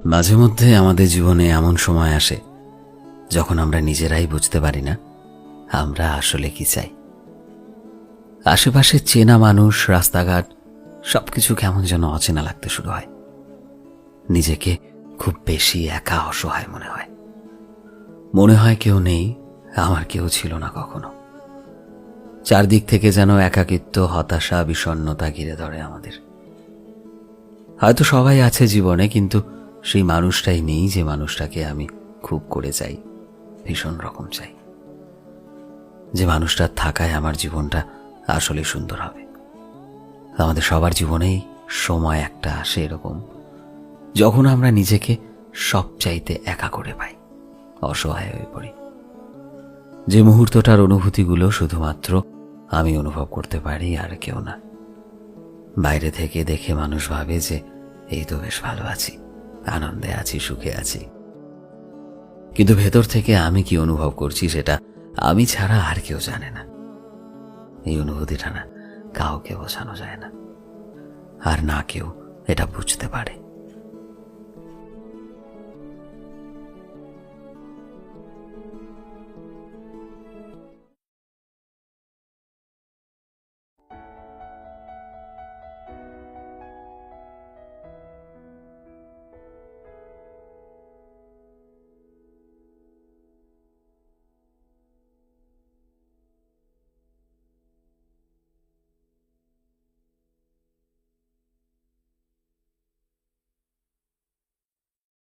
মাঝে মধ্যে আমাদের জীবনে এমন সময় আসে যখন আমরা নিজেরাই বুঝতে পারি না আমরা আসলে কি চাই। আশেপাশে চেনা মানুষ, রাস্তাঘাট সবকিছু কেমন যেন অচেনা লাগতে শুরু হয়। নিজেকে খুব বেশি একা, অসহায় মনে হয়। মনে হয় কেউ নেই, আমার কেউ ছিল না কখনো। চারদিক থেকে যেন একাকিত্ব, হতাশা, বিষণ্ণতা ঘিরে ধরে আমাদের। হয়তো সবাই আছে জীবনে, কিন্তু সেই মানুষটাই নেই যে মানুষটাকে আমি খুব করে চাই, ভীষণ রকম চাই। যে মানুষটার থাকায় আমার জীবনটা আসলে সুন্দর হবে। আমাদের সবার জীবনেই সময় একটা আসে এরকম, যখন আমরা নিজেকে সবচাইতে একা করে পাই, অসহায় হয়ে পড়ি। যে মুহূর্তটার অনুভূতিগুলো শুধুমাত্র আমি অনুভব করতে পারি, আর কেউ না। বাইরে থেকে দেখে মানুষ ভাবে যে এই তো বেশ ভালো আছি, আনন্দে আছি, সুখে আছি, কিন্তু ভেতর থেকে আমি কি অনুভব করছি সেটা আমি ছাড়া আর কেউ জানে না। এই অনুভূতিটা না কাউকে বোঝানো যায় না, আর না কেউ এটা বুঝতে পারে।